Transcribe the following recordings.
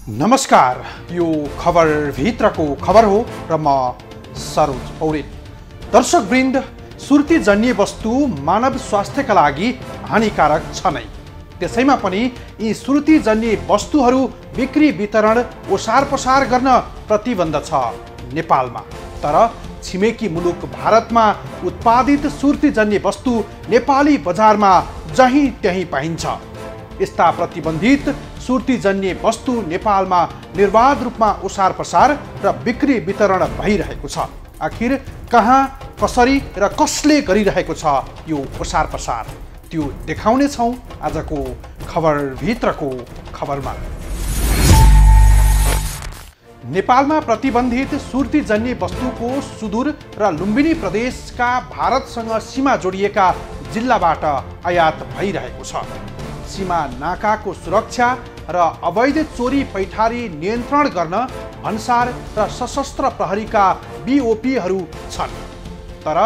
नमस्कार, यो खबर भित्रको खबर हो र म सरोज पौडेल। दर्शकवृन्द, सुर्तीजन्य वस्तु मानव स्वास्थ्यका लागि हानिकारक छ नै। त्यसैमा पनि यी सुर्तीजन्य वस्तुहरू बिक्री वितरण ओसार पसार गर्न प्रतिबन्ध छ नेपालमा। तर छिमेकी मुलुक भारतमा उत्पादित सुर्तीजन्य वस्तु नेपाली बजारमा जहीँ त्यहीँ पाइन्छ। यस्ता प्रतिबन्धित सुर्तीजन्य वस्तु नेपालमा निर्बाध रूपमा ओसार पसार र बिक्री वितरण भइरहेको छ। आखिर कहाँ, कसरी र कसले गरिरहेको छ यो ओसार पसार, त्यो देखाउने छौं आजको खबर भित्रको खबरमा। नेपालमा प्रतिबन्धित सुर्तीजन्य वस्तुको सुदूर र लुम्बिनी प्रदेशका भारतसँग सीमा जोडिएका जिल्लाबाट आयात भइरहेको छ। सीमा नाकाको सुरक्षा र अवैध चोरी पैठारी नियन्त्रण गर्न भन्सार र सशस्त्र प्रहरीका बीओपीहरू छन्। तर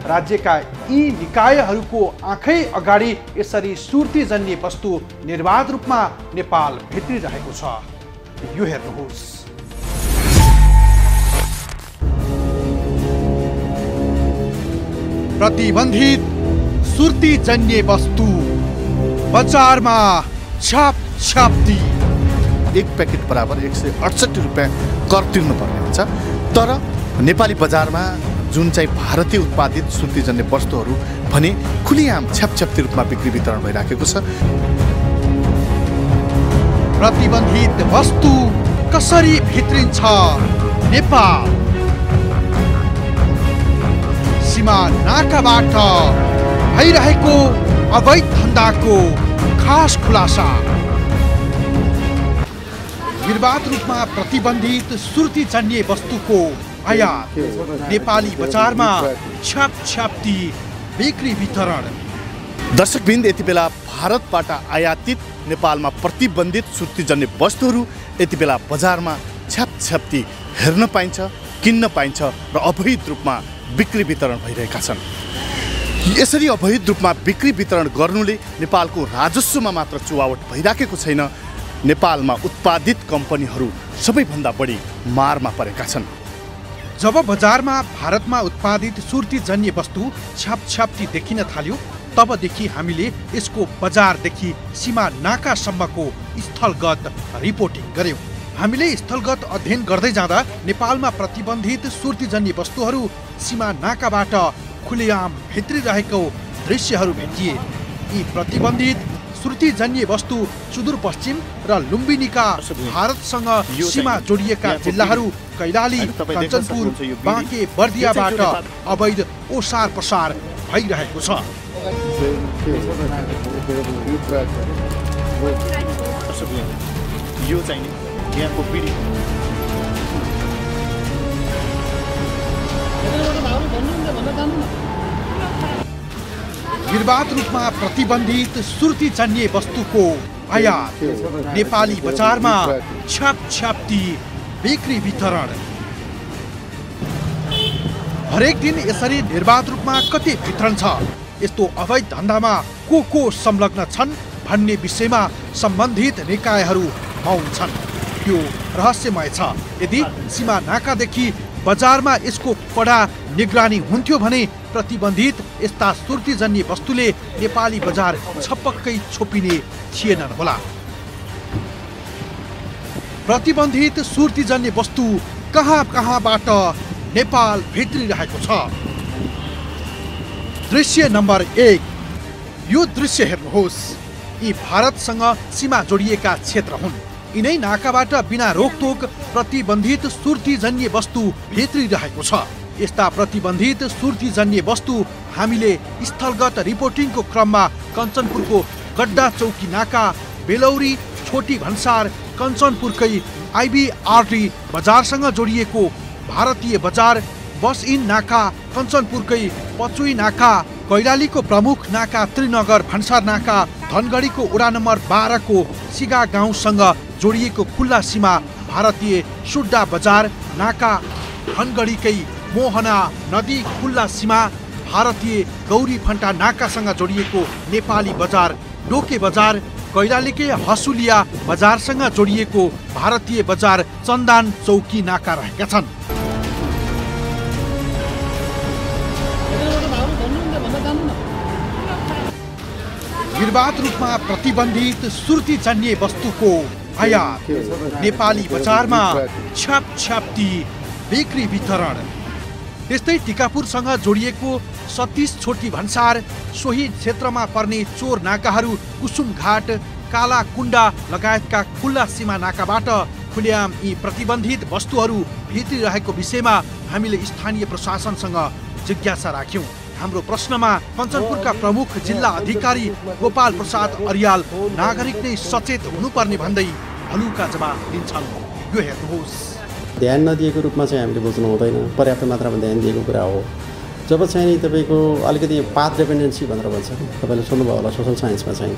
राज्यका यी निकायहरूको आँखै अगाडि यसरी सुर्तीजन्य वस्तु निर्बाध रूपमा नेपाल भित्रिरहेको छ। यो हेर्नुहोस्। प्रतिबन्धित सुर्तीजन्य वस्तु बजारमा छाप छाप्ती। एक पैकेट बराबर 168 रुपियाँ कर तिर्नुपर्ने हुन्छ। तर नेपाली बजारमा जुन चाहिँ भारतीय उत्पादित सुर्तीजन्य वस्तुहरू भने खुलेआम छ्यापछ्याप्ती रूपमा बिक्री वितरण भइराखेको छ। प्रतिबन्धित वस्तु कसरी भित्रिन्छ नेपाल? सीमा नाकाबाट भइरहेको अवैध धन्दाको खास खुलासा। निर्बाध रूपमा प्रतिबन्धित सुर्तीजन्य वस्तुको आयात नेपाली बजारमा छ्यापछ्याप्ती बिक्री वितरण। दर्शकवृन्द, यति बेला भारतबाट आयातित नेपालमा प्रतिबन्धित सुर्तीजन्य वस्तुहरू यति बेला बजारमा छ्यापछ्याप्ती हेर्न पाइन्छ, किन्न पाइन्छ र अवैध रूपमा बिक्री वितरण भइरहेका छन्। यसरी अवैध रूपमा बिक्री वितरण गर्नुले नेपालको राजस्वमा मात्र चुहावट भइराखेको छैन, नेपालमा उत्पादित कम्पनीहरू सबैभन्दा बढी मारमा परेका छन्। जब बजारमा भारतमा उत्पादित सुर्तीजन्य वस्तु छ्यापछ्याप्ती देखिन थाल्यो, तबदेखि हामीले यसको बजारदेखि सीमा नाकासम्मको स्थलगत रिपोर्टिङ गर्यौं। हामीले स्थलगत अध्ययन गर्दै जाँदा नेपालमा प्रतिबन्धित सुर्तीजन्य वस्तुहरू सीमा नाकाबाट खुलेआम भित्रिरहेको दृश्यहरू भेटिए। यी प्रतिबन्धित सुर्तीजन्य वस्तु सुदूरपश्चिम र लुम्बिनीका भारतसँग सीमा जोडिएका जिल्लाहरू कैलाली, कञ्चनपुर, बाँके, बर्दियाबाट अवैध ओसार पसार भइरहेको छ। यो चाहिँ यहाँको पिडी निर्बाध रूपमा प्रतिबन्धित सुर्तीजन्य वस्तुको आयात नेपाली बजारमा छ्यापछ्याप्ती बिक्री वितरण। हरेक दिन यसरी निर्बाध रूपमा कति वितरण छ, यस्तो अवैध धन्दामा को संलग्न छन् भन्ने विषयमा सम्बन्धित निकायहरू मौन छन्। यो रहस्यमय छ। यदि सीमा नाकादेखि बजारमा यसको कडा निगरानी हुन्थ्यो भने प्रतिबन्धित यस्ता सुर्तीजन्य वस्तुले नेपाली बजार छपक्कै छोपिने थिएनन् होला। प्रतिबन्धित सुर्तीजन्य वस्तु कहाँबाट नेपाल भित्रिरहेको छ। दृश्य नम्बर 1। यो दृश्य हेर्नुहोस्। यी भारतसँग सीमा जोडिएका क्षेत्र हुन्। यिनै नाकाबाट बिना रोकटोक प्रतिबन्धित सुर्तीजन्य वस्तु भित्रिरहेको छ। यस्ता प्रतिबन्धित सुर्तीजन्य वस्तु हामीले स्थलगत रिपोर्टिङको क्रममा कञ्चनपुरको गड्डा चौकी नाका, बेलौरी, छोटी भन्सार, कञ्चनपुरकै आइबीआरटी बजारसँग जोडिएको भारतीय बजार, बस इन नाका, कञ्चनपुरकै पचुई नाका, कैलालीको प्रमुख नाका त्रिनगर भन्सार नाका, धनगढीको वडा नम्बर 12 को सिगा गाउँसँग जोडिएको खुल्ला सीमा भारतीय सुड्डा बजार नाका, धनगढीकै मोहना नदी खुल्ला सीमा भारतीय गौरी फन्टा नाकासँग जोडिएको नेपाली बजार, डोके बजार, कैलालीकै हसुलिया बजारसँग जोडिएको भारतीय बजार चन्दान चौकी नाका रहेका छन्। निर्वाध रूपमा प्रतिबन्धित सुर्तीजन्य वस्तुको आयात, नेपाली बजारमा छ्यापछ्याप्ती बिक्री वितरण। त्यस्तै टिकापुरसँग जोडिएको सतीश छोटी भन्सार, सोही क्षेत्रमा पर्ने चोर नाकाहरू कुसुमघाट, कालाकुण्डा लगायतका खुल्ला सीमा नाकाबाट खुल्याम यी प्रतिबन्धित वस्तुहरू भित्रिरहेको विषयमा हामीले स्थानीय प्रशासनसँग जिज्ञासा राख्यौं। हाम्रो प्रश्नमा कञ्चनपुरका प्रमुख जिल्ला अधिकारी गोपाल प्रसाद अर्याल नागरिक नै सचेत हुनुपर्ने भन्दै हलुका जवाफ दिन्छन्। यो हेर्नुहोस्। ध्यान नदिएको रूपमा चाहिँ हामीले बुझ्नु हुँदैन, पर्याप्त मात्रामा ध्यान दिएको कुरा हो। जब चाहिँ नि तपाईँको अलिकति पाथ डिपेन्डेन्सी भनेर भन्छ, तपाईँले सुन्नुभयो होला सोसल साइन्समा चाहिँ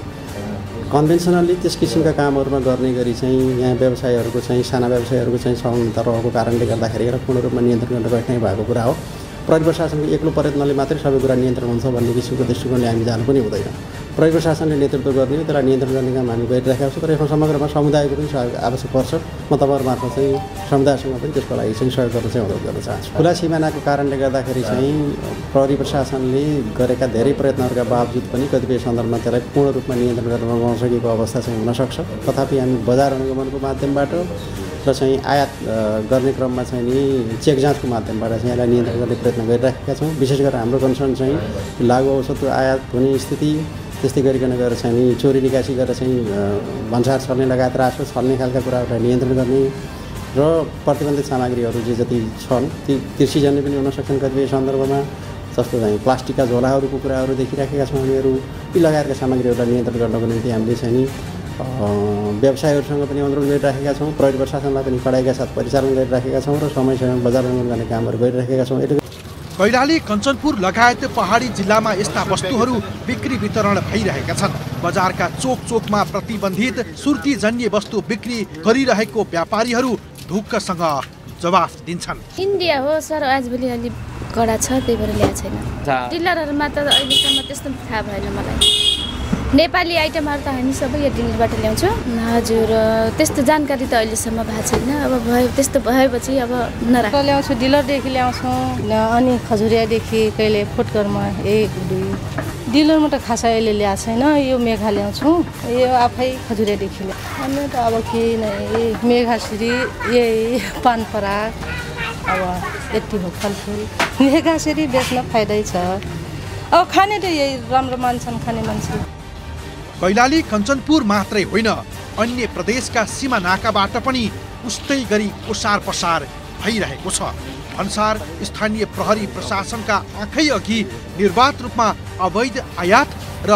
कन्भेन्सनल्ली त्यस किसिमका कामहरूमा गर्ने गरी चाहिँ यहाँ व्यवसायहरूको चाहिँ साना व्यवसायहरूको चाहिँ सहभागिता रहेको कारणले गर्दाखेरि र पूर्ण रूपमा नियन्त्रण गर्न बैठ्नै भएको कुरा हो। प्रहरी प्रशासनको एक्लो प्रयत्नले मात्रै सबै कुरा नियन्त्रण हुन्छ भन्ने किसिमको दृष्टिकोणले हामी जानु पनि हुँदैन। प्रहरी प्रशासनले नेतृत्व गर्ने हो, त्यसलाई नियन्त्रण गर्ने काम हामी गरिरहेका छौँ। तर यसमा समग्रमा समुदायको पनि सहयोग आवश्यक पर्छ। म तपाईँहरू मार्फत चाहिँ समुदायसँग पनि त्यसको लागि चाहिँ सहयोग गर्न चाहिँ अनुरोध गर्न चाहन्छु। खुला सिमानाको कारणले गर्दाखेरि चाहिँ प्रहरी प्रशासनले गरेका धेरै प्रयत्नहरूका बावजुद पनि कतिपय सन्दर्भमा त्यसलाई पूर्ण रूपमा नियन्त्रण गर्न नसकेको अवस्था चाहिँ हुनसक्छ। तथापि हामी बजार अनुगमनको माध्यमबाट र चाहिँ आयात गर्ने क्रममा चाहिँ नि चेक जाँचको माध्यमबाट चाहिँ यसलाई नियन्त्रण गर्ने प्रयत्न गरिरहेका छौँ। विशेष गरेर हाम्रो कन्सर्न चाहिँ लागु औषधको आयात हुने स्थिति, त्यस्तै गरिकन गएर चाहिँ नि चोरी निकासी गरेर चाहिँ भन्सार छल्ने लगायत रासो छल्ने खालका कुराहरूलाई नियन्त्रण गर्ने र प्रतिबन्धित सामग्रीहरू जे जति छन् ती कृषिजन्य पनि हुन सक्छन् कतिपय सन्दर्भमा, जस्तो चाहिँ प्लास्टिकका झोलाहरूको कुराहरू देखिराखेका छौँ हामीहरू। यी लगायतका सामग्रीहरूलाई नियन्त्रण गर्नको निम्ति हामीले चाहिँ नि व्यवसायहरूसँग पनि अनुरोध गरिराखेका छौँ। प्रहरी प्रशासनलाई पनि कडाइका साथ परिचालन गरिराखेका छौँ र समय समयमा बजार अनुगमन गर्ने कामहरू गरिराखेका छौँ। कैलाली, कञ्चनपुर लगायत पहाडी जिल्लामा यस्ता वस्तुहरू बिक्री वितरण भइरहेका छन्। बजारका चोक चोकमा प्रतिबन्धित सुर्तीजन्य वस्तु बिक्री गरिरहेको व्यापारीहरू ढुक्कसँग जवाफ दिन्छन्। इन्डिया हो सर, आजभोलि अलि कडा छ, त्यही भएर ल्याएको छैन। डिलरहरूमा त अहिलेसम्म त्यस्तो थाहा भएन मलाई। नेपाली आइटमहरू त हामी सबै यो दिल्लीबाट ल्याउँछौँ। हजुर, त्यस्तो जानकारी त अहिलेसम्म भएको छैन। अब भयो, त्यस्तो भएपछि अब नराख ल्याउँछु, डिलरदेखि ल्याउँछौँ। अनि खजुरियादेखि कहिले फुटकरमा 1 2 डिलरमा त खासा अहिले ल्याएको छैन। यो मेघा ल्याउँछौँ, यो आफै खजुरियादेखि ल्याउँछ। अनि त अब के नै मेघाश्री, यही पानपराग, अब यति हो फलफुल। मेघाश्री बेच्न फाइदै छ। अब खाने त यही राम्रो मान्छन् खाने मान्छे। कैलाली, कञ्चनपुर मात्रै होइन, अन्य प्रदेशका सीमा नाकाबाट पनि उस्तै गरी ओसार पसार भइरहेको छ। भन्सार स्थानीय प्रहरी प्रशासनका आँखै अघि निर्वाध रूपमा अवैध आयात र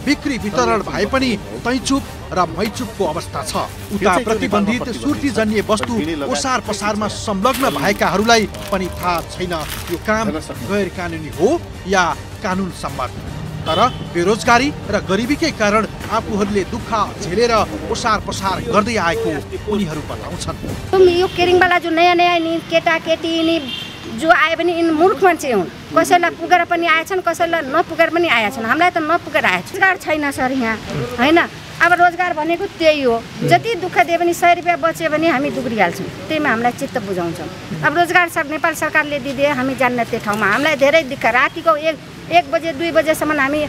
बिक्री वितरण भए पनि तैचुप र मैचुपको अवस्था छ। उता प्रतिबन्धित सुर्तीजन्य वस्तु ओसार पसारमा संलग्न भएकाहरूलाई पनि थाहा छैन यो काम गैर कानुनी हो या कानुन सम्मत। तर बेरोजगारी र गरिबीकै कारण आफूहरूले दुःख झेलेर ओसार पसार गर्दै आएको उनीहरू बताउँछन्। यो केरिङवाला जो नयाँ नयाँ नि केटाकेटी नि जो आए पनि यिनी मूर्ख मान्छे हुन्। कसैलाई पुगेर पनि आएछन्, कसैलाई नपुगेर पनि आएछन्। हामीलाई त नपुगेर आएछ। रोजगार छैन सर यहाँ, होइन। अब रोजगार भनेको त्यही हो। जति दुःख दिए पनि 100 रुपियाँ बच्यो भने हामी दुग्रिहाल्छौँ। त्यहीमा हामीलाई चित्त बुझाउँछौँ। अब रोजगार नेपाल सरकारले दिदिए हामी जान्न त्यो ठाउँमा। हामीलाई धेरै दुःख, रातिको 1 बजे 2 बजेसम्म हामी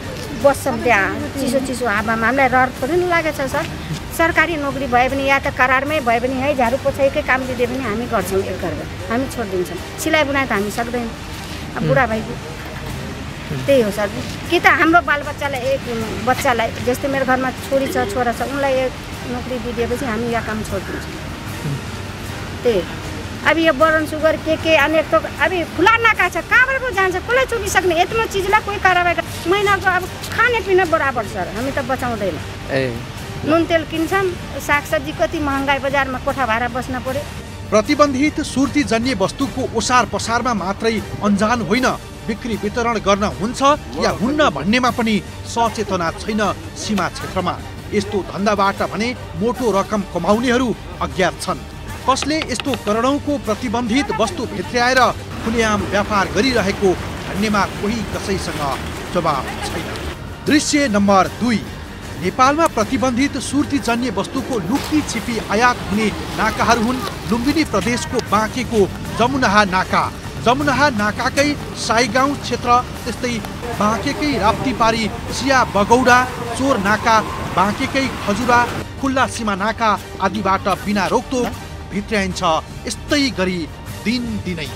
बस्छौँ त्यहाँ चिसो चिसो हावामा। हामीलाई रहर थोरै लागेको छ सर। सरकारी नोकरी भए पनि या त करारमै भए पनि है झाडु पोछाइकै काम दिदिए पनि हामी गर्छौँ। एक गरेर हामी छोडिदिन्छौँ। सिलाइ बुनाइ त हामी सक्दैनौँ। अब बुढा भइगयो, त्यही हो सर। कि त हाम्रो बालबच्चालाई एक बच्चालाई, जस्तै मेरो घरमा छोरी छ छोरा छ, उनलाई एक नोकरी दिदिएपछि हामी यहाँ काम छोडिदिन्छौँ। त्यही अब यो बरन सुगर के अनेक थोक अब खुला नाका छ, कहाँबाट पो जान्छ, कसलाई चुकिसक्ने। यत्रो चिजलाई कोही कारवाही महिनाको अब खानेपिना बराबर सर हामी त बचाउँदैन। नुन तेल किन्छौँ, सागसब्जी कति महँगाई बजारमा, कोठा भाडा बस्न पर्यो। प्रतिबन्धित सुर्तीजन्य वस्तुको ओसार पसारमा मात्रै अन्जान होइन, बिक्री वितरण गर्न हुन्छ या हुन्न भन्नेमा पनि सचेतना छैन सीमा क्षेत्रमा। यस्तो धन्दाबाट भने मोटो रकम कमाउनेहरू अज्ञात छन्। कसले यस्तो करोडौँको प्रतिबन्धित वस्तु भित्र्याएर खुलेआम व्यापार गरिरहेको भन्नेमा कोही कसैसँग जवाफ छैन। दृश्य नम्बर 2, नेपालमा प्रतिबन्धित सुर्तीजन्य वस्तुको लुकी छिपी आयात हुने नाकाहरू हुन् लुम्बिनी प्रदेशको बाँकेको जमुनाहा नाका, जमुनाहा नाकाकै साईगाउँ क्षेत्र, त्यस्तै बाँकेकै राप्तीपारी चिया बगौडा, चोर नाका, बाँकेकै खजुरा, खुल्ला सीमा नाका आदिबाट बिना रोकटोक भित्र्याइन्छ। यस्तै गरी दिनदिनै।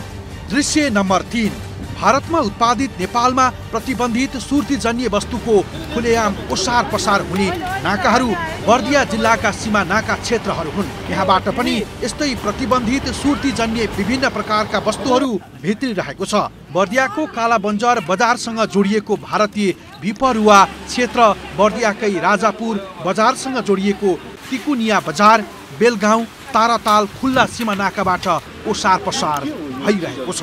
दृश्य नम्बर 3, भारतमा उत्पादित नेपालमा प्रतिबन्धित सुर्तीजन्य वस्तुको खुलेआम ओसार पसार हुने नाकाहरू बर्दिया जिल्लाका सीमा नाका क्षेत्रहरू हुन्। यहाँबाट पनि यस्तै प्रतिबन्धित सुर्तीजन्य विभिन्न प्रकारका वस्तुहरू भित्रिरहेको छ। बर्दियाको कालाबन्जर बजारसँग जोडिएको भारतीय भिपरुवा क्षेत्र, बर्दियाकै राजापुर बजारसँग जोडिएको तिकुनिया बजार, बेलगाउँ, ताराताल खुल्ला सीमा नाकाबाट ओसार पसार भइरहेको छ।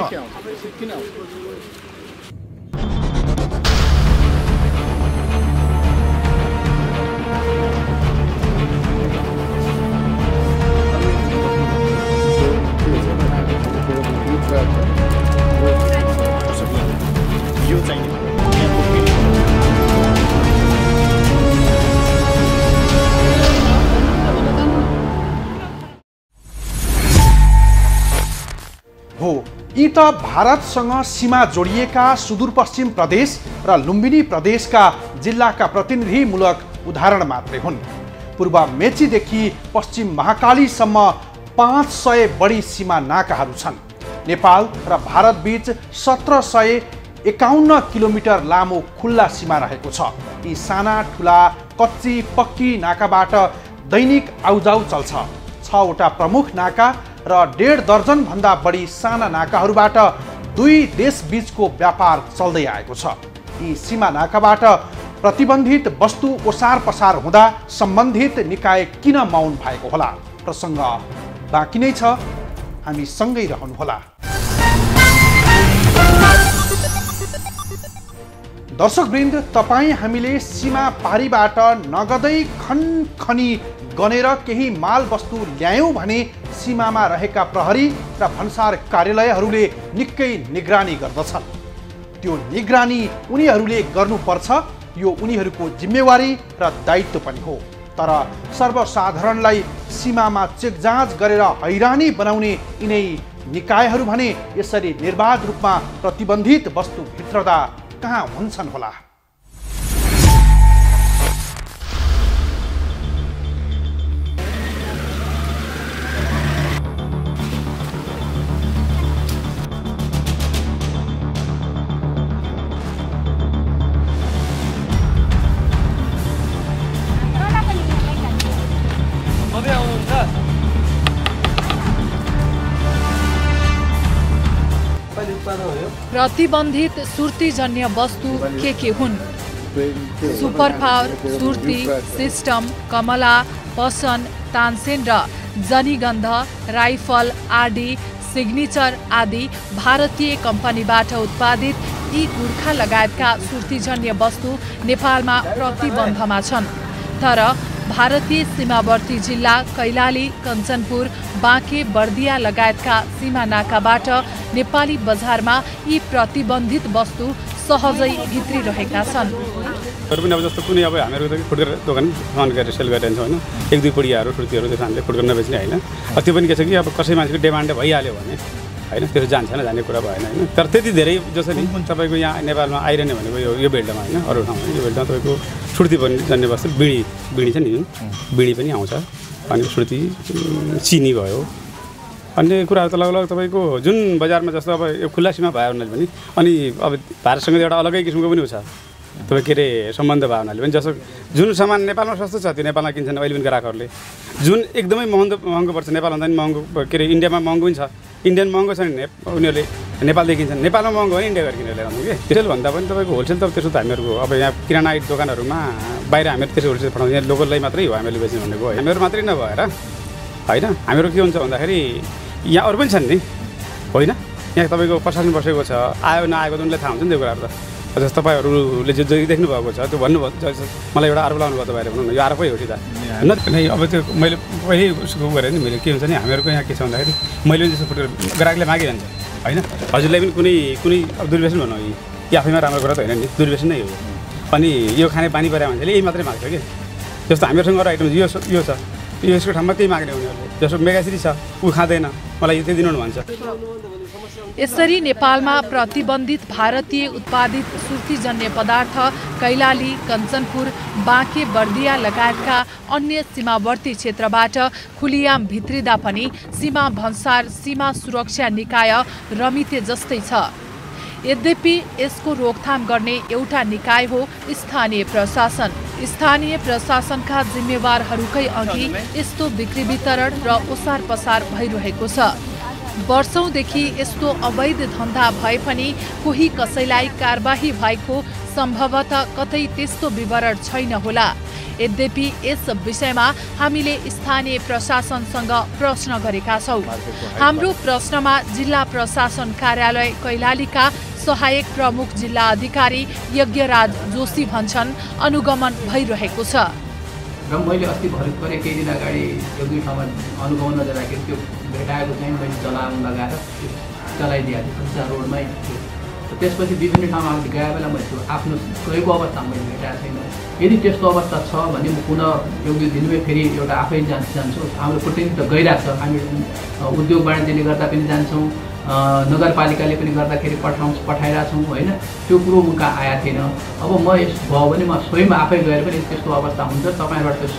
हो, यी त भारतसँग सीमा जोडिएका सुदूरपश्चिम प्रदेश र लुम्बिनी प्रदेशका जिल्लाका प्रतिनिधिमूलक उदाहरण मात्रै हुन्। पूर्व मेचीदेखि पश्चिम महाकालीसम्म 500 बढी सीमा नाकाहरू छन्। नेपाल र भारतबीच 1751 किलोमिटर लामो खुल्ला सीमा रहेको छ। यी साना ठुला कच्ची पक्की नाकाबाट दैनिक आउजाउ चल्छ। 6वटा प्रमुख नाका र 1.5 दर्जन भन्दा बढी साना नाकाहरूबाट दुई देशबीचको व्यापार चल्दै आएको छ। यी सीमा नाकाबाट प्रतिबन्धित वस्तु ओसार पसार हुँदा सम्बन्धित निकाय किन मौन भएको होला? प्रसङ्ग बाँकी नै छ, हामी सँगै रहनुहोला। दर्शकवृन्द, तपाईँ हामीले सीमा पारीबाट नगदै खनखनी गनेर केही माल वस्तु ल्यायौँ भने सीमामा रहेका प्रहरी र भन्सार कार्यालयहरूले निकै निगरानी गर्दछन्। त्यो निगरानी उनीहरूले गर्नुपर्छ, यो उनीहरूको जिम्मेवारी र दायित्व पनि हो। तर सर्वसाधारणलाई सीमामा चेकजाँच गरेर हैरानी बनाउने यिनै निकायहरू भने यसरी निर्बाध रूपमा प्रतिबन्धित वस्तु भित्रदा कहाँ हुन्छन् होला? प्रतिबन्धित सुर्तीजन्य वस्तु के हुन्? सुपर पावर, सुर्ती, सिस्टम, कमला, पसन, तानसेन र जनीगन्ध, राइफल, आरडी, सिग्नेचर आदि भारतीय कम्पनीबाट उत्पादित यी गुर्खा लगायतका सुर्तीजन्य वस्तु नेपालमा प्रतिबन्धमा छन्। तर भारतीय सीमावर्ती जिल्ला कैलाली, कञ्चनपुर, बाँके, बर्दिया लगायतका सीमा नाकाबाट नेपाली बजारमा यी प्रतिबन्धित वस्तु सहजै भित्रिरहेका छन्। पनि अब जस्तो कुनै अब हामीहरू त फुटकर दोकान रन गरेर सेल गरिरहन्छ होइन, 1-2 पुडियाहरू फुर्तीहरू त्यसो हामीले फुटकर नबेच्ने होइन। त्यो पनि के छ कि अब कसै मान्छेको डिमान्ड भइहाल्यो भने होइन, त्यसो जान्छ न, जाने कुरा भएन होइन। तर त्यति धेरै जसरी तपाईँको यहाँ नेपालमा आइरहने भनेको यो बेल्टमा होइन, अरू ठाउँमा यो बेल्टमा तपाईँको सुर्ती पनि जन्ने वस्तु बिडी छ नि, बिडी पनि आउँछ। अनि सुर्ती, चिनी भयो, अन्य कुराहरू त लगभग तपाईँको जुन बजारमा जस्तो अब यो खुल्ला सीमा भयो हुनाले पनि, अनि अब भारतसँग एउटा अलगै किसिमको पनि छ तपाईँ के अरे सम्बन्ध भयो हुनाले पनि, जस्तो जुन सामान नेपालमा सस्तो छ त्यो नेपालमा किन्छन् अहिले पनि ग्राहकहरूले। जुन एकदमै महँगो पर्छ नेपालभन्दा पनि महँगो के अरे इन्डियामा महँगो पनि छ, इन्डियन महँगो छ नि उनीहरूले नेपालदेखि किन्छन्, नेपालमा महँगो भने इन्डिया गएर किनेर ल्याउँछ कि। होलसेल भन्दा पनि तपाईँको होलसेल त त्यसो त हामीहरूको अब यहाँ किराना दोकानहरूमा बाहिर हामीहरू त्यसो होलसेल पठाउँछ, यहाँ लोकललाई मात्रै हो हामीले बेच्ने भनेको, हामीहरू मात्रै नभएर होइन। हामीहरू के हुन्छ भन्दाखेरि यहाँ अरू पनि छन् नि होइन, यहाँ तपाईँको प्रशासन बसेको छ, आयो नआएको त उनीलाई थाहा हुन्छ नि त्यो कुराहरू त। जस्तो तपाईँहरूले जो देख्नु भएको छ त्यो भन्नुभयो, मलाई एउटा आरोप लाउनु भयो तपाईँहरू भन्नु न, यो आरोपै हो सिधा होइन। अब त्यो मैले पहिले उसको गरेँ नि, मैले के हुन्छ नि हामीहरूको यहाँ के छ भन्दाखेरि मैले जस्तो फुटेर ग्राहकले मागिरहन्छ होइन, हजुरलाई पनि कुनै अब दुर्व्यसन भनौँ, यी आफैमा राम्रो कुरा त होइन नि, दुर्व्यसन नै हो। अनि यो खाने बानी परेको मान्छेले यही मात्रै माग्छ कि जस्तो हामीहरूसँग अरू आइटम यो छ यसको ठाउँमा त्यही माग्ने उनीहरूले जस्तो मेगाश्री छ ऊ खाँदैन मलाई यो दिनु भन्छ। यसरी नेपालमा प्रतिबन्धित भारतीय उत्पादित सुर्तीजन्य पदार्थ कैलाली, कञ्चनपुर, बाँके, बर्दिया लगायतका अन्य सीमावर्ती क्षेत्रबाट खुलियाम भित्रिँदा पनि सीमा भन्सार सीमा सुरक्षा निकाय रमिते जस्तै छ। यद्यपि यसको रोकथाम गर्ने एउटा निकाय हो स्थानीय प्रशासन। स्थानीय प्रशासनका जिम्मेवारहरूकै अघि यस्तो बिक्री वितरण र ओसार पसार भइरहेको छ। वर्षौंदेखि यस्तो अवैध धन्दा भए पनि कोही कसैलाई कारबाही भएको सम्भवतः कतै त्यस्तो विवरण छैन होला। यद्यपि यस विषयमा हामीले स्थानीय प्रशासनसँग प्रश्न गरेका छौं। हाम्रो प्रश्नमा जिल्ला प्रशासन कार्यालय कैलालीका सहायक प्रमुख जिल्ला अधिकारी यज्ञराज जोशी भन्छन् अनुगमन भइरहेको छ। र मैले अस्ति भर्खरै केही दिन अगाडि एउटै ठाउँमा अनुगमन गर्दाखेरि त्यो भेटाएको चाहिँ मैले जलाउन लगाएर चलाइदिएको थिएँ रोडमै थियो। त्यसपछि विभिन्न ठाउँमा गए बेला मैले त्यो आफ्नो गएको अवस्थामा मैले भेटाएको छैन। यदि त्यस्तो अवस्था छ भने म पुनः एक दुई दिनमै फेरि एउटा आफै जान्छु। हाम्रो प्रतिनिधि त गइरहेको छ, हामी उद्योग वाणिज्यले गर्दा पनि जान्छौँ, नगरपालिकाले पनि गर्दाखेरि पठाइरहेछौँ होइन। त्यो कुरो मुका आएको थिएन। अब म यस भयो भने म स्वयं आफै गएर पनि त्यस्तो अवस्था हुन्छ तपाईँबाट त्यो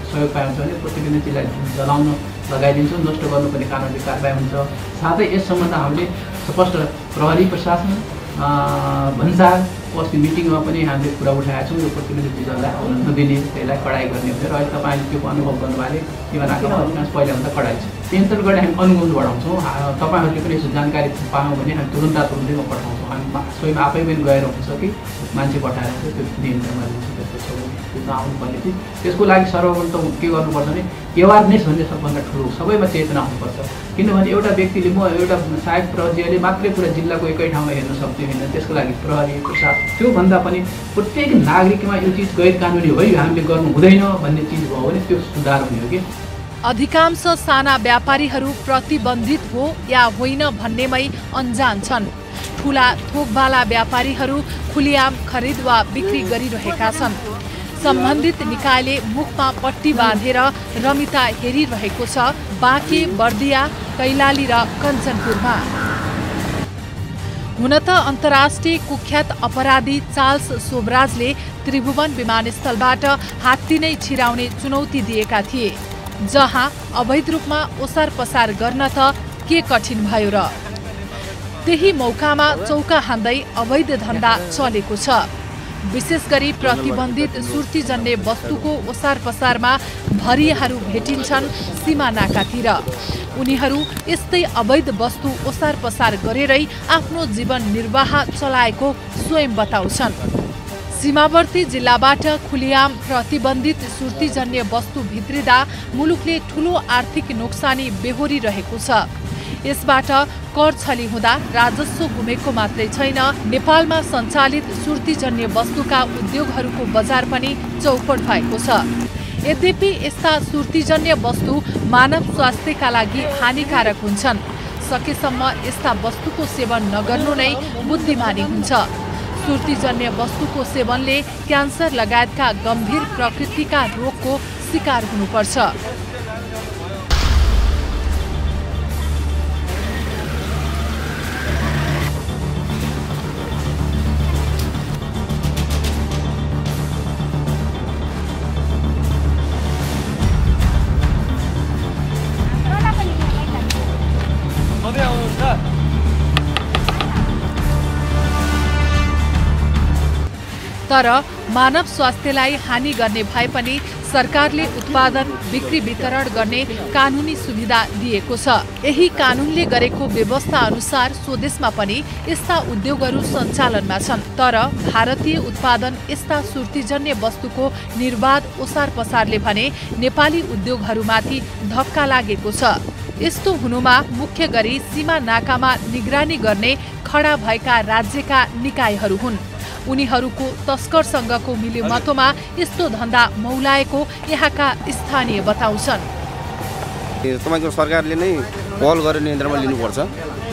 सहयोग पाइन्छ भने प्रतिनिधिलाई जलाउन लगाइदिन्छौँ, नष्ट गर्नुपर्ने कानुनी कारबाही हुन्छ। साथै यस सम्बन्ध हामीले स्पष्ट प्रहरी प्रशासन भन्सार अस्ति मिटिङमा पनि हामीले कुरा उठाएका छौँ। यो प्रतिनिधिलाई नदिने त्यसलाई कडाइ गर्ने भनेर अहिले तपाईँले त्यो अनुभव गर्नुभयो सीमानाकामा अधिकांश पहिलाभन्दा कडाइ छ। त्यही अन्तर्गत हामी अनुगमन बढाउँछौँ। तपाईँहरूले पनि यसो जानकारी पायौँ भने हामी तुरुन्तै म पठाउँछौँ। हामी स्वयं आफै पनि गएर हुन्छ कि मान्छे पठाएर त्यो नियन्त्रणमा लिन्छ। त्यो आउनुपर्ने थियो। त्यसको लागि सर्वप्रथम के गर्नुपर्छ भने एवारनेस भन्ने सबभन्दा ठुलो सबैमा चेतना हुनुपर्छ। किनभने एउटा व्यक्तिले म एउटा सहायक प्रहरीले मात्रै पुरा जिल्लाको एकै ठाउँमा हेर्न सक्ने होइन। त्यसको लागि प्रहरी प्रशासन त्योभन्दा पनि प्रत्येक नागरिकमा यो चिज गैर कानुनी हो, यो हामीले गर्नु हुँदैन भन्ने चिज भयो भने त्यो सुधार हुने हो कि। अधिकांश साना व्यापारीहरू प्रतिबन्धित हो या होइन भन्नेमै अनजान छन्। ठूला थोकवाला व्यापारीहरू खुलियाम खरिद वा बिक्री गरिरहेका छन्। सम्बन्धित निकायले मुखमा पट्टी बाँधेर रमिता हेरिरहेको छ बाँके, बर्दिया, कैलाली र कञ्चनपुरमा। हुन त अन्तर्राष्ट्रिय कुख्यात अपराधी चार्ल्स सोबराजले त्रिभुवन विमानस्थलबाट हात्ती नै छिराउने चुनौती दिएका थिए, जहाँ अवैध रूपमा ओसार पसार गर्न त के कठिन भयो र। त्यही मौकामा चौका हान्दै अवैध धन्दा चलेको छ। विशेष गरी प्रतिबन्धित सुर्तीजन्य वस्तुको ओसार पसारमा भरियाहरू भेटिन्छन् सीमा नाकातिर। उनीहरू यस्तै अवैध वस्तु ओसार पसार गरेरै आफ्नो जीवन निर्वाह चलाएको स्वयं बताउँछन्। सीमावर्ती जिल्लाबाट खुलियाम प्रतिबन्धित सुर्तीजन्य वस्तु भित्रिँदा मुलुकले ठूलो आर्थिक नोक्सानी बेहोरिरहेको छ। यसबाट कर छली हुँदा राजस्व गुमेको मात्रै छैन, नेपालमा सञ्चालित सुर्तीजन्य वस्तुका उद्योगहरूको बजार पनि चौपट भएको छ। यद्यपि यस्ता सुर्तीजन्य वस्तु मानव स्वास्थ्यका लागि हानिकारक हुन्छन्। सकेसम्म यस्ता वस्तुको सेवन नगर्नु नै बुद्धिमानी हुन्छ। सुर्तीजन्य वस्तुको सेवनले क्यान्सर लगायतका गम्भीर प्रकृतिका रोगको शिकार हुनुपर्छ। तर मानव स्वास्थ्यलाई हानि गर्ने भए पनि सरकारले उत्पादन बिक्री वितरण गर्ने कानुनी सुविधा दिएको छ। यही कानुनले गरेको व्यवस्था अनुसार स्वदेशमा पनि यस्ता उद्योगहरू सञ्चालनमा छन्। तर भारतीय उत्पादन यस्ता सुर्तीजन्य वस्तुको निर्बाध ओसार पसारले भने नेपाली उद्योगहरूमाथि धक्का लागेको छ। यस्तो हुनुमा मुख्य गरी सीमा नाकामा निगरानी गर्ने खडा भएका राज्यका निकायहरू हुन्। उनीहरूको तस्करसँगको मिलेमतोमा यस्तो धन्दा मौलाएको यहाँका स्थानीय बताउँछन्। तपाईँको सरकारले नै पहल गरेर नियन्त्रणमा लिनुपर्छ।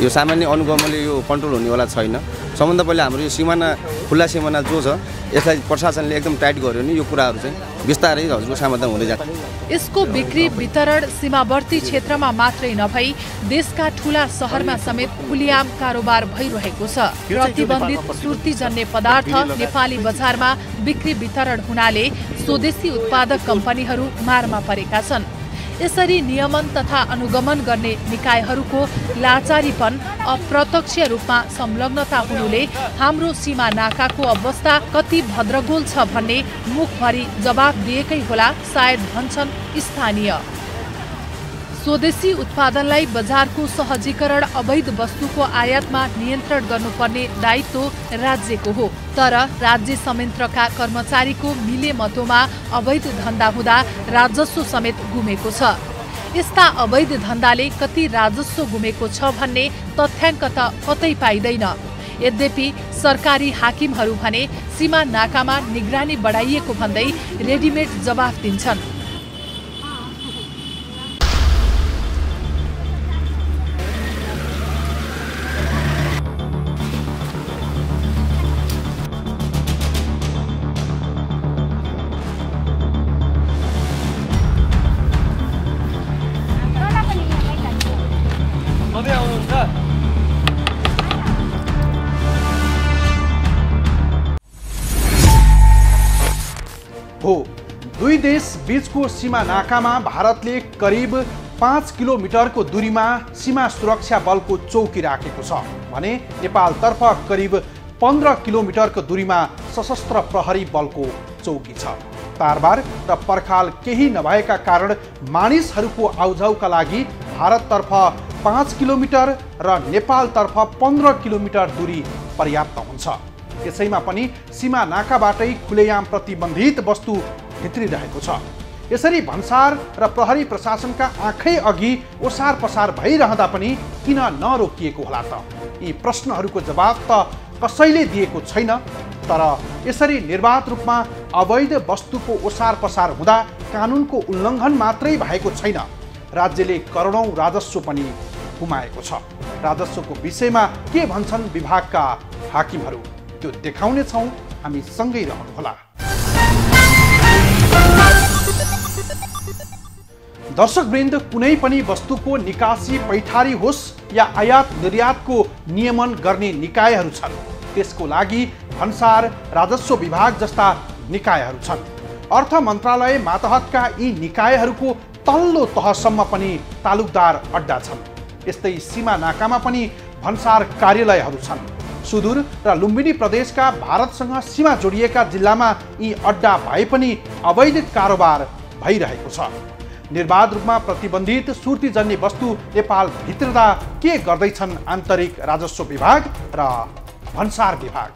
यो सामान्य अनुगमनले यो कन्ट्रोल हुनेवाला छैन। सबभन्दा पहिला हाम्रो यो सिमाना खुल्ला सिमाना जो छ यसलाई प्रशासनले एकदम टाइट गर्यो भने यो कुराहरू चाहिँ बिस्तारै हजुरको समाधान हुँदै जान्छ। यसको बिक्री वितरण सीमावर्ती क्षेत्रमा मात्रै नभई देशका ठूला शहरमा समेत खुलिआम कारोबार भइरहेको छ। प्रतिबन्धित सुर्तीजन्य पदार्थ नेपाली बजारमा बिक्री वितरण हुनाले स्वदेशी उत्पादक कम्पनीहरू मारमा परेका छन्। यसरी नियमन तथा अनुगमन गर्ने निकायहरूको लाचारीपन अप्रत्यक्ष रूपमा संलग्नता हुनुले हाम्रो सीमा नाकाको अवस्था कति भद्रगोल छ भन्ने मुखभरि जवाब दिएकै होला सायद भन्छन् स्थानीय। स्वदेशी उत्पादनलाई बजारको सहजीकरण अवैध वस्तुको आयातमा नियन्त्रण गर्नुपर्ने दायित्व राज्यको हो, तर राज्य संयन्त्रका कर्मचारीको मिलेमतोमा अवैध धन्दा हुँदा राजस्व समेत गुमेको छ। यस्ता अवैध धन्दाले कति राजस्व गुमेको छ भन्ने तथ्याङ्क त कतै पाइँदैन। यद्यपि सरकारी हाकिमहरू भने सीमा नाकामा निगरानी बढाइएको भन्दै रेडिमेड जवाफ दिन्छन्। हो, दुई देश बीचको सीमा नाकामा भारतले करिब 5 किलोमिटरको दूरीमा सीमा सुरक्षा बलको चौकी राखेको छ भने नेपालतर्फ करिब 15 किलोमिटरको दूरीमा सशस्त्र प्रहरी बलको चौकी छ। तारबार र पर्खाल केही नभएका कारण मानिसहरूको आउजाउका लागि भारततर्फ 5 किलोमिटर र नेपालतर्फ 15 किलोमिटर दूरी पर्याप्त हुन्छ। यसैमा पनि सीमा नाकाबाटै खुलेआम प्रतिबन्धित वस्तु भित्रिरहेको छ। यसरी भन्सार र प्रहरी प्रशासनका आँखै अघि ओसार पसार भइरहँदा पनि किन नरोकिएको होला त? यी प्रश्नहरूको जवाब त कसैले दिएको छैन। तर यसरी निर्वाध रूपमा अवैध वस्तुको ओसार पसार हुँदा कानुनको उल्लङ्घन मात्रै भएको छैन, राज्यले करोडौं राजस्व पनि गुमाएको छ। राजस्वको विषयमा के भन्छन् विभागका हाकिमहरू, त्यो देखाउने छौं। हामी सँगै रहनुहोला। दर्शकवृन्द, कुनै पनि वस्तुको निकासी पैठारी होस् या आयात निर्यातको नियमन गर्ने निकायहरू छन्, त्यसको लागि भन्सार राजस्व विभाग जस्ता निकायहरू छन्। अर्थ मन्त्रालय मातहतका यी निकायहरूको तल्लो तहसम्म पनि तालुकदार अड्डा छन्। यस्तै सीमा नाकामा पनि भन्सार कार्यालयहरू छन्। सुदूर र लुम्बिनी प्रदेशका भारतसँग सीमा जोडिएका जिल्लामा यी अड्डा भए पनि अवैध कारोबार भइरहेको छ। निर्बाध रूपमा प्रतिबन्धित सुर्तीजन्य वस्तु नेपाल भित्रदा के गर्दैछन् आन्तरिक राजस्व विभाग र भन्सार विभाग?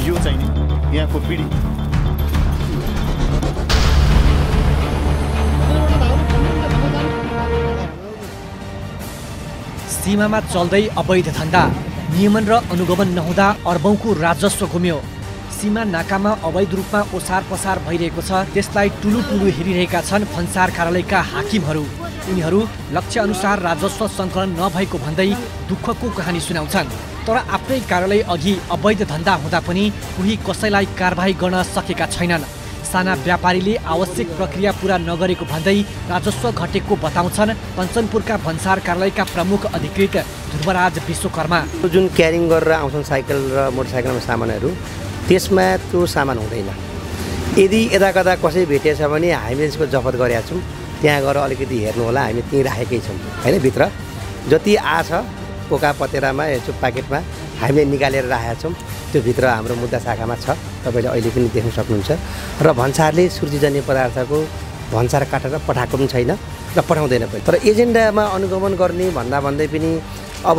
यो चाहिँ नि यहाँको पिडी सीमामा चल्दै अवैध धन्दा, नियमन र अनुगमन नहुँदा अर्बौंको राजस्व गुम्यो। सीमा नाकामा अवैध रूपमा ओसार पसार भइरहेको छ, त्यसलाई टुलु टुलु हेरिरहेका छन् भन्सार कार्यालयका हाकिमहरू। उनीहरू लक्ष्य अनुसार राजस्व सङ्कलन नभएको भन्दै दुःखको कहानी सुनाउँछन्। तर आफ्नै कार्यालय अघि अवैध धन्दा हुँदा पनि कोही कसैलाई कारबाही गर्न सकेका छैनन्। साना व्यापारीले आवश्यक प्रक्रिया पूरा नगरेको भन्दै राजस्व घटेको बताउँछन् कञ्चनपुरका भन्सार कार्यालयका प्रमुख अधिकृत ध्रुवराज विश्वकर्मा। जुन क्यारिङ गरेर आउँछन् साइकल र मोटरसाइकलमा सामानहरू, त्यसमा त्यो सामान हुँदैन। यदि यदाकदा कसै भेटेछ भने हामीले त्यसको जफत गरेका छौँ। त्यहाँ गएर अलिकति हेर्नु होला, हामी त्यहीँ राखेकै छौँ होइन। भित्र जति आछ कोका पतेरामा यसो प्याकेटमा हामीले निकालेर राखेका छौँ। त्यो भित्र हाम्रो मुद्दा शाखामा छ, तपाईँले अहिले पनि देख्न सक्नुहुन्छ। र भन्सारले सुर्तीजन्य पदार्थको भन्सार काटेर पठाएको पनि छैन र पठाउँदैन पनि। तर एजेन्डामा अनुगमन गर्ने भन्दा भन्दै पनि अब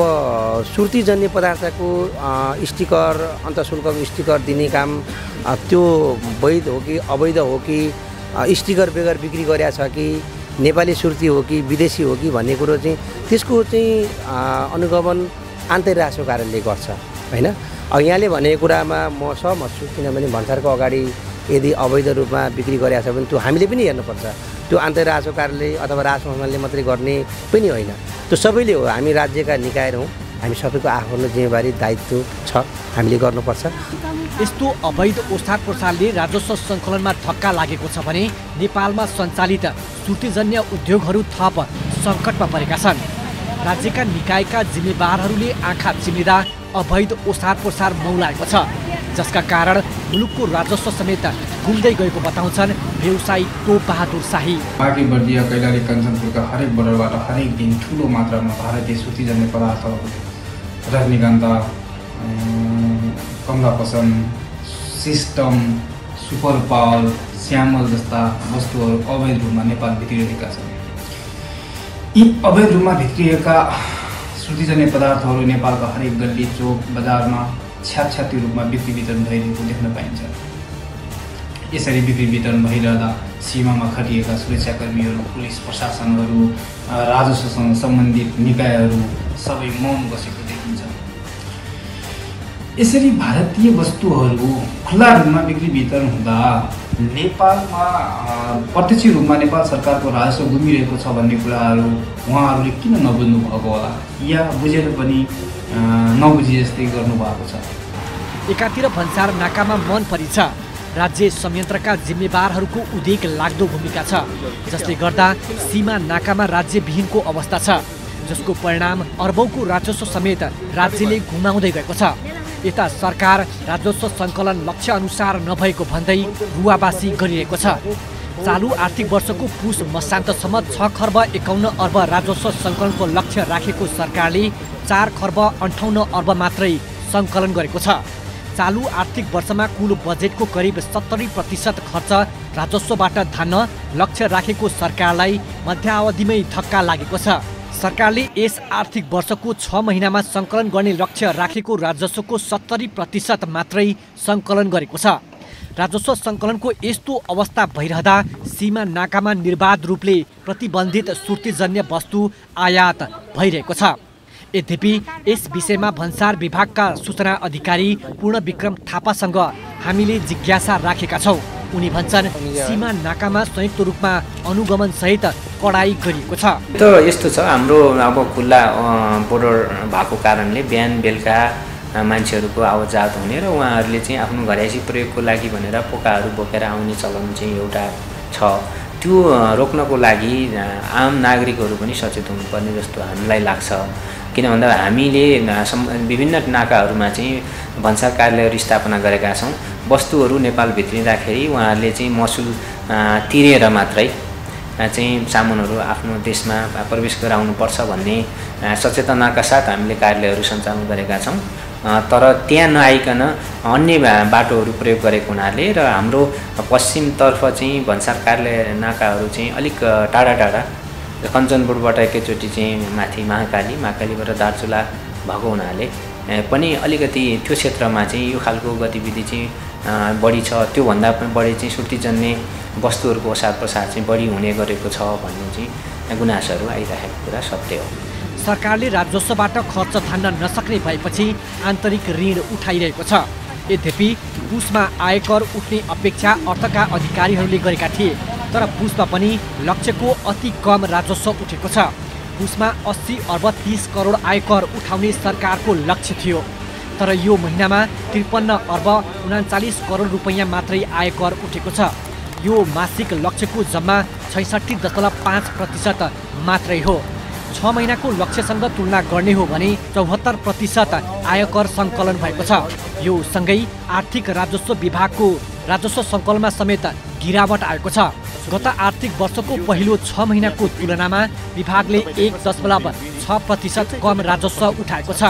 सुर्तीजन्य पदार्थको स्टिकर, अन्तःशुल्कको स्टिकर दिने काम त्यो वैध हो कि अवैध हो कि, स्टिकर बेगर बिक्री गरेका छ कि नेपाली सुर्ती हो कि विदेशी हो कि भन्ने कुरो चाहिँ त्यसको चाहिँ अनुगमन अन्तर्राष्ट्रिय कारणले गर्छ होइन। अब यहाँले भनेको कुरामा म सहमत छु, किनभने भन्सारको अगाडि यदि अवैध रूपमा बिक्री गरेको छ भने त्यो हामीले पनि हेर्नुपर्छ। त्यो अन्तर्राष्ट्रिय कारणले अथवा राजसंस्थानले मात्रै गर्ने पनि होइन, त्यो सबैले हो। हामी राज्यका निकाय हौँ, हामी सबैको आफ्नो जिम्मेवारी दायित्व छ, हामीले गर्नुपर्छ। यस्तो अवैध ओसार प्रसारले राजस्व सङ्कलनमा धक्का लागेको छ भने नेपालमा सञ्चालित सुर्तीजन्य उद्योगहरू थप सङ्कटमा परेका छन्। राज्यका निकायका जिम्मेवारहरूले आँखा चिम्लिँदा अवैध ओसार प्रसार मौलाएको छ, जसका कारण मुलुकको राजस्व समेत गुम्दै गएको बताउँछन् व्यवसायी टोप बहादुर शाही। बाँकी बर्दिया कैलाली कञ्चनपुरका हरेक बोर्डरबाट हरेक दिन ठुलो मात्रामा भारतीय सुर्तीजन्य पदार्थहरू, रजनीगन्धा, कमला पसन्द, सिस्टम, सुपर पावल, श्यामल जस्ता वस्तुहरू अवैध रूपमा नेपाल भित्रिरहेका छन्। यी अवैध रूपमा भित्रिएका सुर्तीजन्य पदार्थहरू नेपालका हरेक गल्ली चोक बजारमा छ्यापछ्याप्ती रूपमा बिक्री वितरण भइरहेको देख्न पाइन्छ। यसरी बिक्री वितरण भइरहँदा सीमामा खटिएका सुरक्षाकर्मीहरू, पुलिस प्रशासनहरू, राजस्वसँग सम्बन्धित निकायहरू सबै मौन बसेको देखिन्छ। यसरी भारतीय वस्तुहरू खुला रूपमा बिक्री वितरण हुँदा नेपालमा प्रत्यक्ष रूपमा नेपाल सरकारको राजस्व गुमिरहेको छ भन्ने कुराहरू उहाँहरूले किन नबुझ्नु भएको होला, या बुझेर पनि नबुझी जस्तै गर्नुभएको छ। एकातिर भन्सार नाकामा मन परी छ, राज्य संयन्त्रका जिम्मेवारहरूको उदेक लाग्दो भूमिका छ, जसले गर्दा सीमा नाकामा राज्यविहीनको अवस्था छ, जसको परिणाम अर्बौंको राजस्व समेत राज्यले गुमाउँदै गएको छ। यता सरकार राजस्व सङ्कलन लक्ष्य अनुसार नभएको भन्दै रुवाबासी गरिरहेको छ। चालु आर्थिक वर्षको पुस मसान्तसम्म 6 खर्ब 51 अर्ब राजस्व सङ्कलनको लक्ष्य राखेको सरकारले 4 खर्ब 58 अर्ब मात्रै सङ्कलन गरेको छ। चालु आर्थिक वर्षमा कुल बजेटको करिब 70% खर्च राजस्वबाट धान्न लक्ष्य राखेको सरकारलाई मध्यावधिमै धक्का लागेको छ। सरकारले यस आर्थिक वर्षको 6 महिनामा सङ्कलन गर्ने लक्ष्य राखेको राजस्वको 70% मात्रै सङ्कलन गरेको छ। राजस्व सङ्कलनको यस्तो अवस्था भइरहँदा सीमा नाकामा निर्बाध रूपले प्रतिबन्धित सुर्तीजन्य वस्तु आयात भइरहेको छ। यद्यपि यस विषयमा भन्सार विभागका सूचना अधिकारी पूर्ण विक्रम थापासँग हामीले जिज्ञासा राखेका छौँ। उनी भन्छन् सीमा नाकामा संयुक्त रूपमा अनुगमन सहित कडाई गरिएको छ। त यस्तो छ, हाम्रो अब खुल्ला बोर्डर भएको कारणले बिहान बेलुका मान्छेहरूको आवत जावत हुने र उहाँहरूले चाहिँ आफ्नो घरैसी प्रयोगको लागि भनेर पोकाहरू बोकेर आउने चलन चाहिँ एउटा छ। त्यो रोक्नको लागि आम नागरिकहरू पनि सचेत हुनुपर्ने जस्तो हामीलाई लाग्छ। किन भन्दा हामीले विभिन्न नाकाहरूमा चाहिँ भन्सार कार्यालयहरू स्थापना गरेका छौँ। वस्तुहरू नेपाल भित्रिँदाखेरि उहाँहरूले चाहिँ महसुल तिरेर मात्रै चाहिँ सामानहरू आफ्नो देशमा प्रवेश गराउनुपर्छ भन्ने सचेतनाका साथ हामीले कार्यालयहरू सञ्चालन गरेका छौँ। तर त्यहाँ नआइकन अन्य बाटोहरू प्रयोग गरेको हुनाले र हाम्रो पश्चिमतर्फ चाहिँ भन्सार कार्यालय नाकाहरू चाहिँ अलिक टाढा टाढा, कञ्चनपुरबाट एकैचोटि चाहिँ माथि महाकालीबाट दार्चुला भएको हुनाले पनि अलिकति त्यो क्षेत्रमा चाहिँ यो खालको गतिविधि चाहिँ बढी छ। त्योभन्दा पनि बढी चाहिँ सुर्तीजन्य वस्तुहरूको ओसार प्रसार चाहिँ बढी हुने गरेको छ भन्ने चाहिँ गुनासोहरू आइरहेको कुरा सत्य हो। सरकारले राजस्वबाट खर्च धान्न नसक्ने भएपछि आन्तरिक ऋण उठाइरहेको छ। यद्यपि पुसमा आयकर उठ्ने अपेक्षा अर्थका अधिकारीहरूले गरेका थिए, तर पुसमा पनि लक्ष्यको अति कम राजस्व उठेको छ। पुसमा 80 अर्ब 30 करोड आयकर उठाउने सरकारको लक्ष्य थियो, तर यो महिनामा 53 अर्ब 39 करोड रुपैयाँ मात्रै आयकर उठेको छ। यो मासिक लक्ष्यको जम्मा 66.5% मात्रै हो। 6 महिनाको लक्ष्यसँग तुलना गर्ने हो भने 74% आयकर सङ्कलन भएको छ। यो सँगै आर्थिक राजस्व विभागको राजस्व सङ्कलनमा समेत गिरावट आएको छ। गत आर्थिक वर्षको पहिलो 6 महिनाको तुलनामा विभागले 1.6% कम राजस्व उठाएको छ।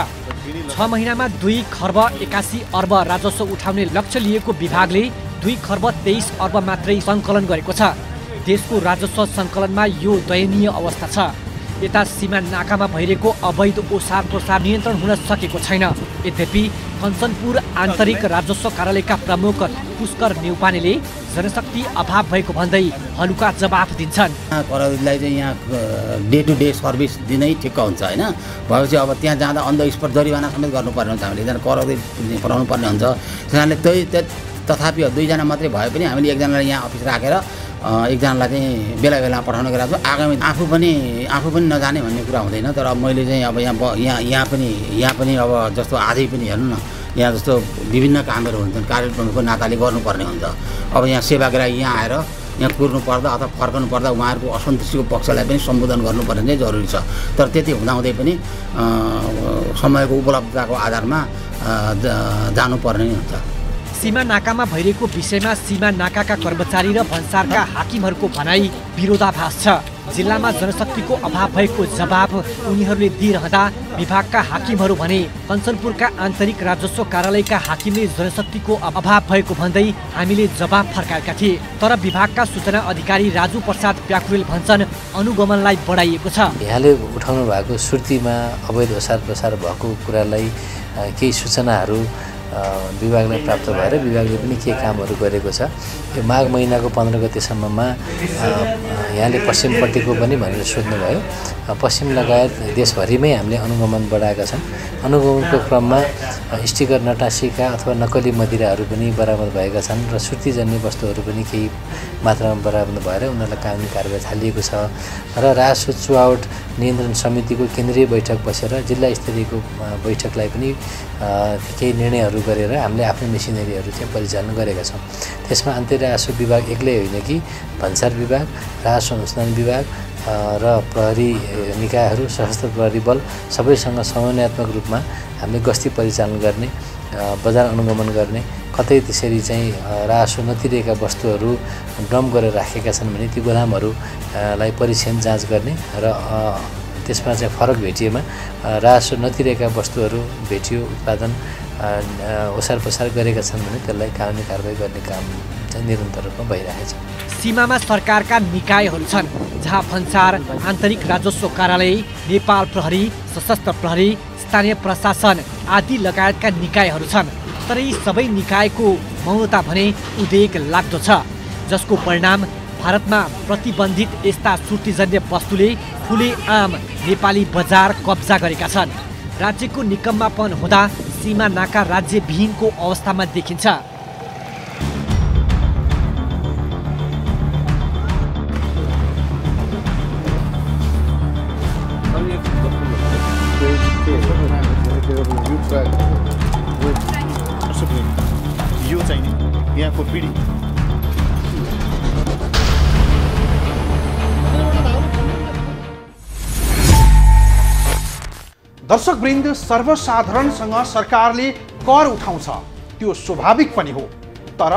6 महिनामा 2 खर्ब 81 अर्ब राजस्व उठाउने लक्ष्य लिएको विभागले 2 खर्ब 23 अर्ब मात्रै सङ्कलन गरेको छ। देशको राजस्व सङ्कलनमा यो दयनीय अवस्था छ। यता सीमा नाकामा भइरहेको अवैध ओसार प्रसार नियन्त्रण हुन सकेको छैन। यद्यपि कञ्चनपुर आन्तरिक राजस्व कार्यालयका प्रमुख पुष्कर नेउपानेले जनशक्ति अभाव भएको भन्दै हलुका जवाफ दिन्छन्। करौदीलाई चाहिँ यहाँ डे टु डे सर्भिस दिनै ठिक्क हुन्छ होइन, भएपछि अब त्यहाँ जाँदा अन द स्पट जरिवाना समेत गर्नुपर्ने हुन्छ, हामीले एकजना करौदी पठाउनु पर्ने हुन्छ। त्यसकारणले तथापि 2 जना मात्रै भए पनि हामीले एकजनालाई यहाँ अफिस राखेर एकजनालाई चाहिँ बेला बेला पठाउने गरेको छु। आगामी आफू पनि नजाने भन्ने कुरा हुँदैन, तर मैले चाहिँ अब यहाँ पनि अब जस्तो आजै पनि हेर्नु न, यहाँ जस्तो विभिन्न कामहरू हुन्छन्, कार्य प्रमुखको नाताले गर्नुपर्ने हुन्छ। अब यहाँ सेवाग्राही यहाँ आएर यहाँ कुर्नु पर्दा अथवा फर्कनु पर्दा उहाँहरूको असन्तुष्टिको पक्षलाई पनि सम्बोधन गर्नुपर्ने चाहिँ जरुरी छ। तर त्यति हुँदाहुँदै पनि समयको उपलब्धताको आधारमा जानुपर्ने हुन्छ। सीमा नाकामा भइरहेको विषयमा सीमा नाकाका कर्मचारी र भन्सारका हाकिमहरूको भनाई विरोधाभास छ। जिल्लामा जनशक्तिको अभाव भएको जवाब उनीहरूले दिइरहँदा विभागका हाकिमहरू भने कञ्चनपुरका आन्तरिक राजस्व कार्यालयका हाकिमले जनशक्तिको अभाव भएको भन्दै हामीले जवाब फर्काएका थिए। तर विभागका सूचना अधिकारी राजु प्रसाद प्याकुरेल भन्छन् अनुगमनलाई बढाइएको छ। यहाँले उठाउनु भएको सुर्तीमा अवैध ओसार प्रसार भएको कुरालाई केही सूचनाहरू विभागलाई प्राप्त भएर विभागले पनि के कामहरू गरेको छ। यो माघ महिनाको 15 गतेसम्ममा यहाँले पश्चिमपट्टिको पनि भनेर सोध्नुभयो, पश्चिम लगायत देशभरिमै हामीले अनुगमन बढाएका छन्। अनुगमनको क्रममा स्टिकर नटासीका अथवा नक्कली मदिराहरू पनि बरामद भएका छन् र सुर्तीजन्य वस्तुहरू पनि केही मात्रामा बरामद भएर उनीहरूलाई कानुनी कारबाही थालिएको छ। र राजस्व चुहावट नियन्त्रण समितिको केन्द्रीय बैठक बसेर जिल्ला स्तरीयको बैठकलाई पनि केही निर्णयहरू गरेर हामीले आफ्नो मेसिनरीहरू चाहिँ परिचालन गरेका छौँ। त्यसमा आन्तरिक राजस्व विभाग एक्लै होइन कि भन्सार विभाग, राजस्व अनुसन्धान विभाग र प्रहरी निकायहरू, सशस्त्र प्रहरी बल सबैसँग समन्वयात्मक रूपमा हामीले गस्ती परिचालन गर्ने, बजार अनुगमन गर्ने, कतै त्यसरी चाहिँ राजस्व नतिरेका वस्तुहरू डम गरेर राखेका छन् भने ती गोदामहरूलाई परीक्षण जाँच गर्ने र त्यसमा चाहिँ फरक भेटिएमा राजस्व नतिरेका वस्तुहरू भेटियो, उत्पादन ओसार पसार गरेका छन् भने त्यसलाई कानुनी कारबाही गर्ने काम चाहिँ निरन्तर रूपमा भइरहेको छ। सीमामा सरकारका निकायहरू छन् जहाँ भन्सार आन्तरिक राजस्व कार्यालय, नेपाल प्रहरी, सशस्त्र प्रहरी, स्थानीय प्रशासन आदि लगायतका निकायहरू छन्। तर यी सबै निकायको मौनता भने उद्वेग लाग्दो छ, जसको परिणाम भारतमा प्रतिबन्धित यस्ता सुर्तीजन्य वस्तुले खुलेआम नेपाली बजार कब्जा गरेका छन्। राज्यको निकम्मापन हुँदा सीमा नाका राज्यविहीनको अवस्थामा देखिन्छ। यो चाहिँ नि यहाँको पिँढी दर्शकवृन्द, सर्वसाधारणसँग सरकारले कर उठाउँछ, त्यो स्वाभाविक पनि हो। तर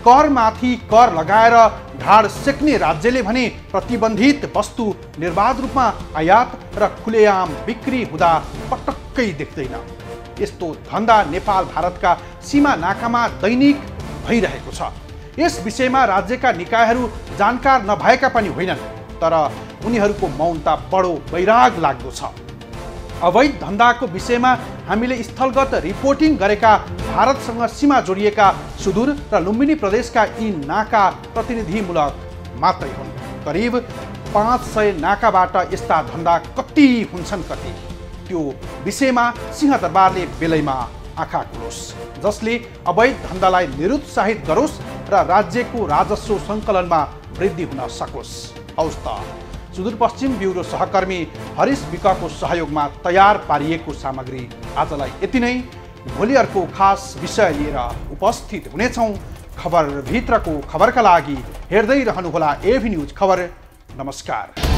करमाथि कर लगाएर ढाड सेक्ने राज्यले भने प्रतिबन्धित वस्तु निर्बाध रूपमा आयात र खुलेआम बिक्री हुँदा पटक्कै देख्दैन। यस्तो धन्दा नेपाल भारतका सीमा नाकामा दैनिक भइरहेको छ। यस विषयमा राज्यका निकायहरू जानकार नभएका पनि होइनन्, तर उनीहरूको मौनता बडो वैराग लाग्दो छ। अवैध धन्दाको विषयमा हामीले स्थलगत रिपोर्टिङ गरेका भारतसँग सीमा जोडिएका सुदूर र लुम्बिनी प्रदेशका यी नाका प्रतिनिधिमूलक मात्रै हुन्। करिब 500 नाकाबाट यस्ता धन्दा कति हुन्छन् कति, त्यो विषयमा सिंहदरबारले बेलैमा आँखा खुलोस्, जसले अवैध धन्दालाई निरुत्साहित गरोस् र राज्यको राजस्व सङ्कलनमा वृद्धि हुन सकोस्। हौस् त, सुदूरपश्चिम ब्युरो सहकर्मी हरिश विकको सहयोगमा तयार पारिएको सामग्री आजलाई यति नै। भोलि अर्को खास विषय लिएर उपस्थित हुनेछौँ। खबर भित्रको खबरका लागि हेर्दै रहनुहोला एभी न्युज खबर। नमस्कार।